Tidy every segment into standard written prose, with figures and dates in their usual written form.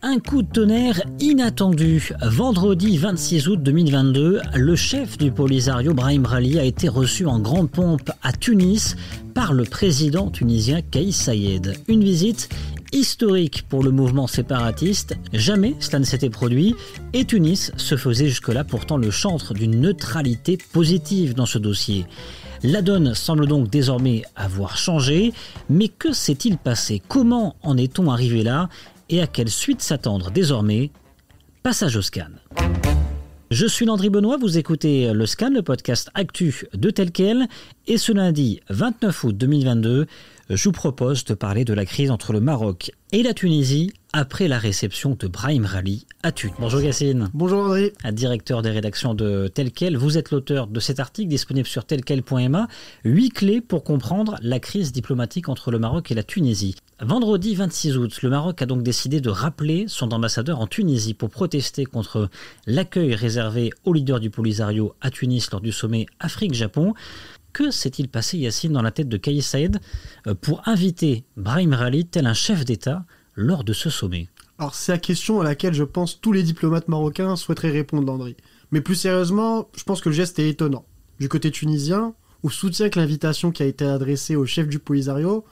Un coup de tonnerre inattendu. Vendredi 26 août 2022, le chef du Polisario Brahim Rally a été reçu en grande pompe à Tunis par le président tunisien Kais Saied. Une visite historique pour le mouvement séparatiste. Jamais cela ne s'était produit et Tunis se faisait jusque-là pourtant le chantre d'une neutralité positive dans ce dossier. La donne semble donc désormais avoir changé, mais que s'est-il passé? Comment en est-on arrivé là? Et à quelle suite s'attendre désormais? Passage au scan. Je suis Landry Benoît, vous écoutez le scan, le podcast actu de Tel Quel. Et ce lundi 29 août 2022, je vous propose de parler de la crise entre le Maroc et la Tunisie après la réception de Brahim Rally à Tunis. Bonjour Yacine. Bonjour André. Directeur des rédactions de Tel Quel, vous êtes l'auteur de cet article disponible sur telquel.ma. 8 clés pour comprendre la crise diplomatique entre le Maroc et la Tunisie. Vendredi 26 août, le Maroc a donc décidé de rappeler son ambassadeur en Tunisie pour protester contre l'accueil réservé aux leaders du Polisario à Tunis lors du sommet Afrique-Japon. Que s'est-il passé, Yacine, dans la tête de Kais Saied pour inviter Brahim Rally tel un chef d'État lors de ce sommet? Alors c'est la question à laquelle je pense tous les diplomates marocains souhaiteraient répondre, Landry. Mais plus sérieusement, je pense que le geste est étonnant. Du côté tunisien, on soutient que l'invitation qui a été adressée au chef du Polisario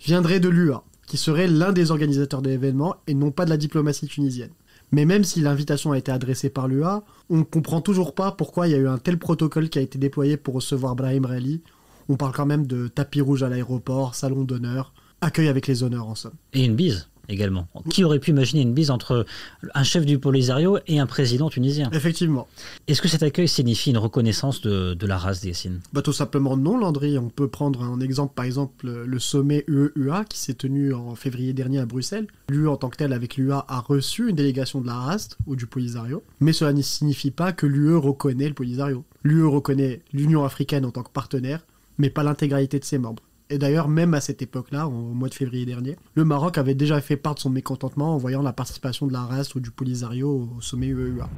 viendrait de l'UA, qui serait l'un des organisateurs de l'événement et non pas de la diplomatie tunisienne. Mais même si l'invitation a été adressée par l'UA, on ne comprend toujours pas pourquoi il y a eu un tel protocole qui a été déployé pour recevoir Brahim Rally. On parle quand même de tapis rouge à l'aéroport, salon d'honneur, accueil avec les honneurs en somme. Et une bise également. Qui aurait pu imaginer une bise entre un chef du Polisario et un président tunisien? Effectivement. Est-ce que cet accueil signifie une reconnaissance de la race des Yacine? Tout simplement non, Landry. On peut prendre un exemple, par exemple, le sommet UE-UA qui s'est tenu en février dernier à Bruxelles. L'UE en tant que tel, avec l'UA, a reçu une délégation de la race ou du Polisario. Mais cela ne signifie pas que l'UE reconnaît le Polisario. L'UE reconnaît l'Union africaine en tant que partenaire, mais pas l'intégralité de ses membres. Et d'ailleurs, même à cette époque-là, au mois de février dernier, le Maroc avait déjà fait part de son mécontentement en voyant la participation de la race ou du Polisario au sommet UE-UA.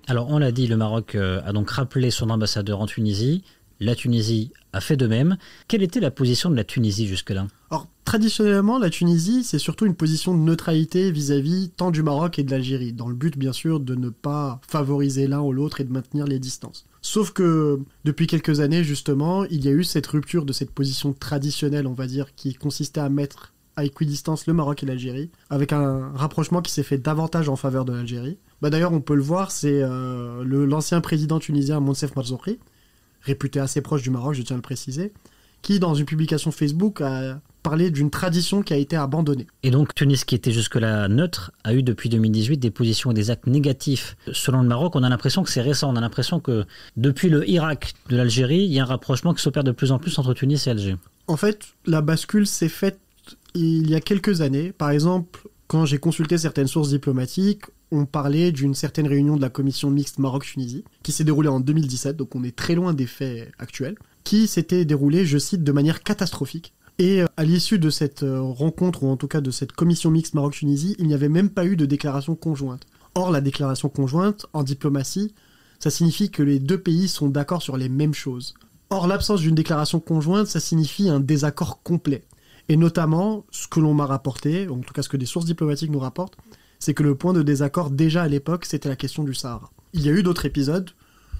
Alors, on l'a dit, le Maroc a donc rappelé son ambassadeur en Tunisie. La Tunisie a fait de même. Quelle était la position de la Tunisie jusque-là? Alors, traditionnellement, la Tunisie, c'est surtout une position de neutralité vis-à-vis tant du Maroc et de l'Algérie, dans le but, bien sûr, de ne pas favoriser l'un ou l'autre et de maintenir les distances. Sauf que, depuis quelques années, justement, il y a eu cette rupture de cette position traditionnelle, on va dire, qui consistait à mettre à équidistance le Maroc et l'Algérie, avec un rapprochement qui s'est fait davantage en faveur de l'Algérie. D'ailleurs, on peut le voir, c'est l'ancien président tunisien Moncef Marzouki, réputé assez proche du Maroc, je tiens à le préciser, qui, dans une publication Facebook, a parlé d'une tradition qui a été abandonnée. Et donc, Tunis, qui était jusque-là neutre, a eu depuis 2018 des positions et des actes négatifs. Selon le Maroc, on a l'impression que c'est récent. On a l'impression que depuis le Irak de l'Algérie, il y a un rapprochement qui s'opère de plus en plus entre Tunis et Alger. En fait, la bascule s'est faite il y a quelques années. Par exemple, quand j'ai consulté certaines sources diplomatiques, on parlait d'une certaine réunion de la commission mixte Maroc-Tunisie, qui s'est déroulée en 2017, donc on est très loin des faits actuels, qui s'était déroulée, je cite, de manière catastrophique. Et à l'issue de cette rencontre, ou en tout cas de cette commission mixte Maroc-Tunisie, il n'y avait même pas eu de déclaration conjointe. Or, la déclaration conjointe, en diplomatie, ça signifie que les deux pays sont d'accord sur les mêmes choses. Or, l'absence d'une déclaration conjointe, ça signifie un désaccord complet. Et notamment, ce que l'on m'a rapporté, en tout cas ce que des sources diplomatiques nous rapportent, c'est que le point de désaccord déjà à l'époque, c'était la question du Sahara. Il y a eu d'autres épisodes,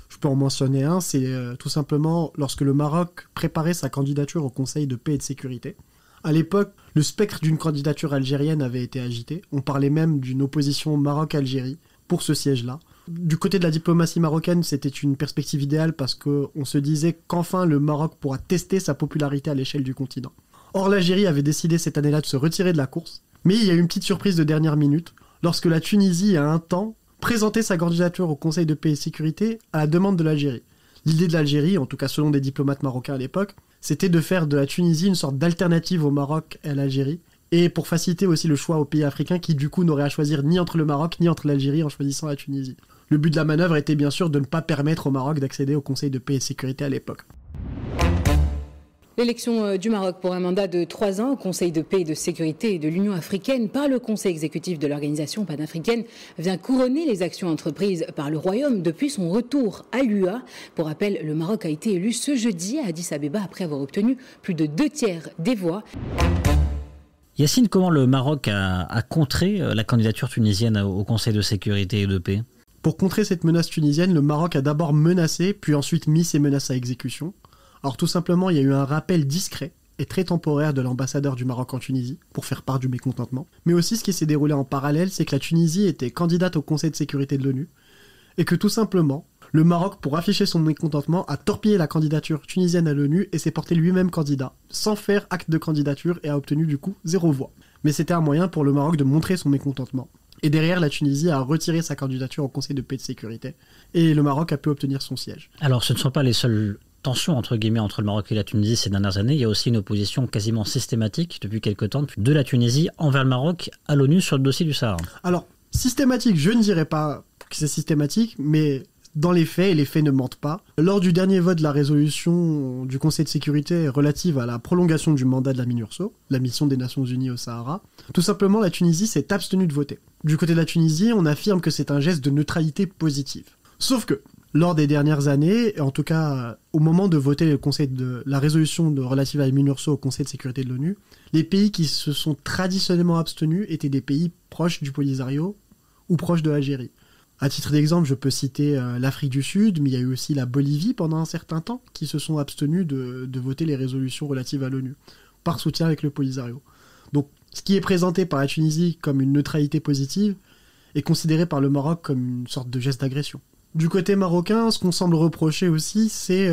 je peux en mentionner un, c'est tout simplement lorsque le Maroc préparait sa candidature au Conseil de paix et de sécurité. À l'époque, le spectre d'une candidature algérienne avait été agité, on parlait même d'une opposition Maroc-Algérie pour ce siège-là. Du côté de la diplomatie marocaine, c'était une perspective idéale parce qu'on se disait qu'enfin le Maroc pourra tester sa popularité à l'échelle du continent. Or, l'Algérie avait décidé cette année-là de se retirer de la course, mais il y a eu une petite surprise de dernière minute, lorsque la Tunisie a un temps présenté sa candidature au Conseil de paix et sécurité à la demande de l'Algérie. L'idée de l'Algérie, en tout cas selon des diplomates marocains à l'époque, c'était de faire de la Tunisie une sorte d'alternative au Maroc et à l'Algérie, et pour faciliter aussi le choix aux pays africains qui du coup n'auraient à choisir ni entre le Maroc ni entre l'Algérie en choisissant la Tunisie. Le but de la manœuvre était bien sûr de ne pas permettre au Maroc d'accéder au Conseil de paix et sécurité à l'époque. L'élection du Maroc pour un mandat de 3 ans au Conseil de paix et de sécurité de l'Union africaine par le Conseil exécutif de l'Organisation panafricaine vient couronner les actions entreprises par le Royaume depuis son retour à l'UA. Pour rappel, le Maroc a été élu ce jeudi à Addis Abeba après avoir obtenu plus de 2/3 des voix. Yacine, comment le Maroc a contré la candidature tunisienne au Conseil de sécurité et de paix ? Pour contrer cette menace tunisienne, le Maroc a d'abord menacé, puis ensuite mis ces menaces à exécution. Alors tout simplement, il y a eu un rappel discret et très temporaire de l'ambassadeur du Maroc en Tunisie pour faire part du mécontentement. Mais aussi, ce qui s'est déroulé en parallèle, c'est que la Tunisie était candidate au Conseil de sécurité de l'ONU et que tout simplement, le Maroc, pour afficher son mécontentement, a torpillé la candidature tunisienne à l'ONU et s'est porté lui-même candidat, sans faire acte de candidature, et a obtenu du coup 0 voix. Mais c'était un moyen pour le Maroc de montrer son mécontentement. Et derrière, la Tunisie a retiré sa candidature au Conseil de paix et de sécurité, et le Maroc a pu obtenir son siège. Alors ce ne sont pas les seules tensions entre guillemets entre le Maroc et la Tunisie ces dernières années, il y a aussi une opposition quasiment systématique depuis quelque temps de la Tunisie envers le Maroc à l'ONU sur le dossier du Sahara. Alors, systématique, je ne dirais pas que c'est systématique, mais dans les faits, et les faits ne mentent pas, lors du dernier vote de la résolution du Conseil de sécurité relative à la prolongation du mandat de la MINURSO, la mission des Nations Unies au Sahara, tout simplement la Tunisie s'est abstenue de voter. Du côté de la Tunisie, on affirme que c'est un geste de neutralité positive. Sauf que, lors des dernières années, et en tout cas au moment de voter la résolution relative à la MINURSO au Conseil de sécurité de l'ONU, les pays qui se sont traditionnellement abstenus étaient des pays proches du Polisario ou proches de l'Algérie. À titre d'exemple, je peux citer l'Afrique du Sud, mais il y a eu aussi la Bolivie pendant un certain temps, qui se sont abstenus de voter les résolutions relatives à l'ONU, par soutien avec le Polisario. Donc, ce qui est présenté par la Tunisie comme une neutralité positive est considéré par le Maroc comme une sorte de geste d'agression. Du côté marocain, ce qu'on semble reprocher aussi, c'est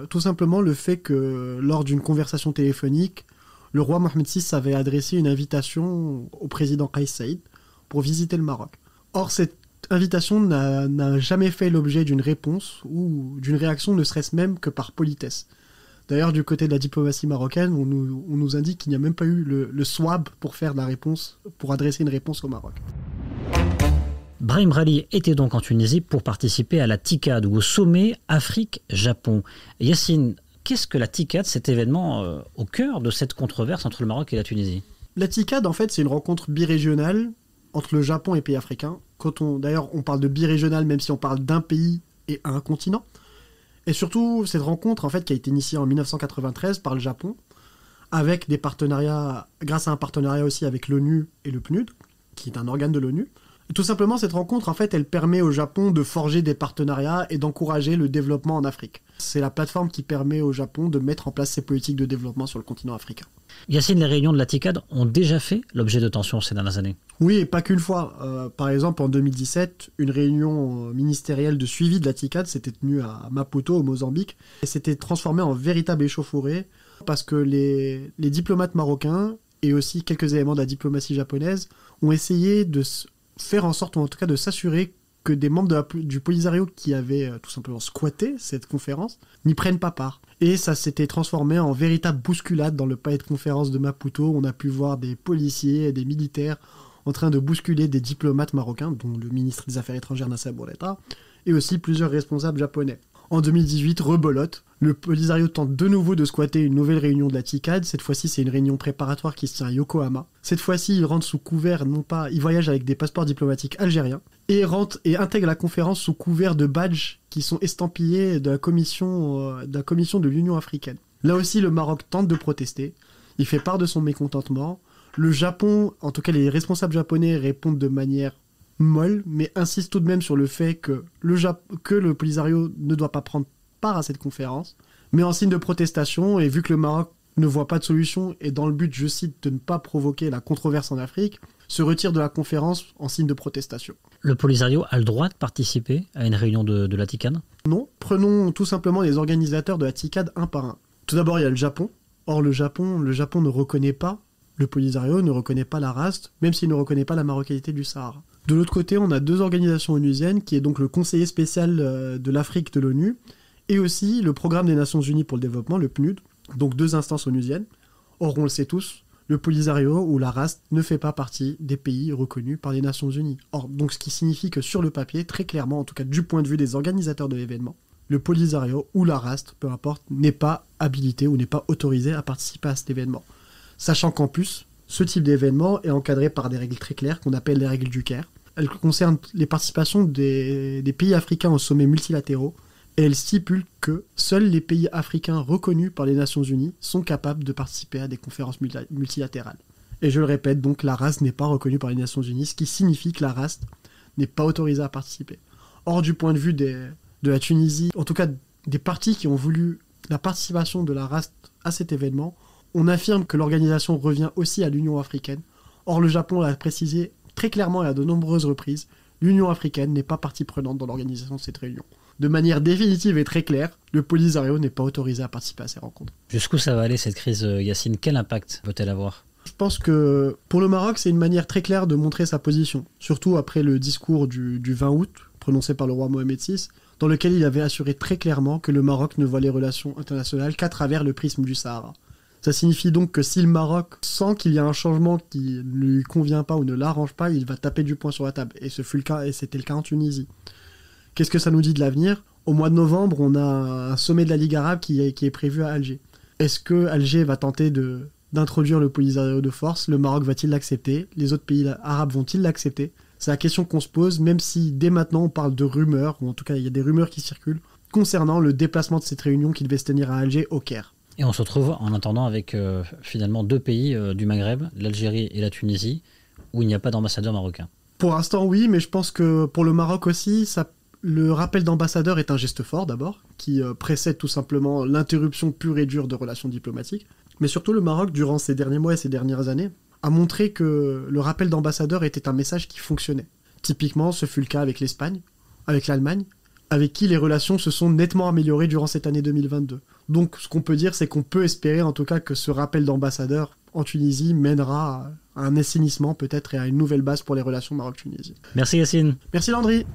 tout simplement le fait que, lors d'une conversation téléphonique, le roi Mohamed VI avait adressé une invitation au président Kais Saïd pour visiter le Maroc. Or, cette invitation n'a jamais fait l'objet d'une réponse ou d'une réaction, ne serait-ce même que par politesse. D'ailleurs, du côté de la diplomatie marocaine, on nous indique qu'il n'y a même pas eu le swab pour faire la réponse, pour adresser une réponse au Maroc. Brahim Rally était donc en Tunisie pour participer à la TICAD, ou au sommet Afrique-Japon. Yacine, qu'est-ce que la TICAD, cet événement au cœur de cette controverse entre le Maroc et la Tunisie ? La TICAD, en fait, c'est une rencontre birégionale entre le Japon et les pays africains. D'ailleurs, on parle de birégional, même si on parle d'un pays et un continent. Et surtout, cette rencontre, en fait, qui a été initiée en 1993 par le Japon, avec des partenariats, grâce à un partenariat aussi avec l'ONU et le PNUD, qui est un organe de l'ONU. Et tout simplement, cette rencontre, en fait, elle permet au Japon de forger des partenariats et d'encourager le développement en Afrique. C'est la plateforme qui permet au Japon de mettre en place ses politiques de développement sur le continent africain. Yacine, les réunions de la TICAD ont déjà fait l'objet de tensions ces dernières années. Oui, et pas qu'une fois. Par exemple, en 2017, une réunion ministérielle de suivi de la TICAD s'était tenue à Maputo, au Mozambique, et s'était transformée en véritable échauffourée parce que les diplomates marocains et aussi quelques éléments de la diplomatie japonaise ont essayé de faire en sorte, ou en tout cas de s'assurer que des membres du Polisario qui avaient tout simplement squatté cette conférence n'y prennent pas part. Et ça s'était transformé en véritable bousculade dans le palais de conférence de Maputo. On a pu voir des policiers et des militaires en train de bousculer des diplomates marocains, dont le ministre des Affaires étrangères Nasser Bourreta, et aussi plusieurs responsables japonais. En 2018, rebelote, le Polisario tente de nouveau de squatter une nouvelle réunion de la TICAD. Cette fois-ci, c'est une réunion préparatoire qui se tient à Yokohama. Cette fois-ci, il rentre sous couvert, il voyage avec des passeports diplomatiques algériens, et rentre et intègre la conférence sous couvert de badges qui sont estampillés de la commission de l'Union africaine. Là aussi, le Maroc tente de protester. Il fait part de son mécontentement. Le Japon, en tout cas les responsables japonais, répondent de manière molle, mais insistent tout de même sur le fait que le Polisario ne doit pas prendre part à cette conférence. Mais en signe de protestation, et vu que le Maroc ne voit pas de solution, et dans le but, je cite, de ne pas provoquer la controverse en Afrique, se retire de la conférence en signe de protestation. Le Polisario a le droit de participer à une réunion de la TICAD ? Non, prenons tout simplement les organisateurs de la TICAD un par un. Tout d'abord, il y a le Japon. Or, le Japon ne reconnaît pas le Polisario, ne reconnaît pas la RAST, même s'il ne reconnaît pas la marocanité du Sahara. De l'autre côté, on a deux organisations onusiennes, qui est donc le conseiller spécial de l'Afrique de l'ONU, et aussi le Programme des Nations Unies pour le développement, le PNUD, donc deux instances onusiennes. Or, on le sait tous, le Polisario ou la RAST ne fait pas partie des pays reconnus par les Nations Unies. Or, donc ce qui signifie que sur le papier, très clairement, en tout cas du point de vue des organisateurs de l'événement, le Polisario ou la RAST, peu importe, n'est pas habilité ou n'est pas autorisé à participer à cet événement. Sachant qu'en plus, ce type d'événement est encadré par des règles très claires qu'on appelle les règles du Caire. Elles concernent les participations des pays africains aux sommets multilatéraux et elles stipulent que seuls les pays africains reconnus par les Nations Unies sont capables de participer à des conférences multilatérales. Et je le répète, donc la RAS n'est pas reconnue par les Nations Unies, ce qui signifie que la RAS n'est pas autorisée à participer. Or, du point de vue de la Tunisie, en tout cas des partis qui ont voulu la participation de la RAS à cet événement, on affirme que l'organisation revient aussi à l'Union africaine. Or, le Japon l'a précisé très clairement et à de nombreuses reprises, l'Union africaine n'est pas partie prenante dans l'organisation de cette réunion. De manière définitive et très claire, le Polisario n'est pas autorisé à participer à ces rencontres. Jusqu'où ça va aller cette crise, Yacine? Quel impact peut-elle avoir? Je pense que pour le Maroc, c'est une manière très claire de montrer sa position, surtout après le discours du 20 août, prononcé par le roi Mohamed VI, dans lequel il avait assuré très clairement que le Maroc ne voit les relations internationales qu'à travers le prisme du Sahara. Ça signifie donc que si le Maroc sent qu'il y a un changement qui ne lui convient pas ou ne l'arrange pas, il va taper du poing sur la table. Et ce fut le cas, et c'était le cas en Tunisie. Qu'est-ce que ça nous dit de l'avenir? Au mois de novembre, on a un sommet de la Ligue arabe qui est prévu à Alger. Est-ce que Alger va tenter d'introduire le Polisario de force? Le Maroc va-t-il l'accepter? Les autres pays arabes vont-ils l'accepter? C'est la question qu'on se pose, même si dès maintenant on parle de rumeurs, ou en tout cas il y a des rumeurs qui circulent, concernant le déplacement de cette réunion qui devait se tenir à Alger au Caire. Et on se retrouve en attendant avec finalement deux pays du Maghreb, l'Algérie et la Tunisie, où il n'y a pas d'ambassadeur marocain. Pour l'instant oui, mais je pense que pour le Maroc aussi, le rappel d'ambassadeur est un geste fort d'abord, qui précède tout simplement l'interruption pure et dure de relations diplomatiques. Mais surtout le Maroc, durant ces derniers mois et ces dernières années, a montré que le rappel d'ambassadeur était un message qui fonctionnait. Typiquement, ce fut le cas avec l'Espagne, avec l'Allemagne, avec qui les relations se sont nettement améliorées durant cette année 2022. Donc ce qu'on peut dire, c'est qu'on peut espérer en tout cas que ce rappel d'ambassadeur en Tunisie mènera à un assainissement peut-être et à une nouvelle base pour les relations Maroc-Tunisie. Merci Yacine. Merci Landry.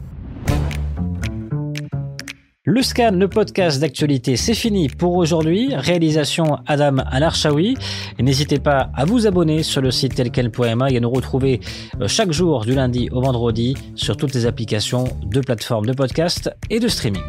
Le Scan, le podcast d'actualité, c'est fini pour aujourd'hui. Réalisation Adam Al-Arshawi. Et n'hésitez pas à vous abonner sur le site telquel.ma et à nous retrouver chaque jour du lundi au vendredi sur toutes les applications de plateformes de podcast et de streaming.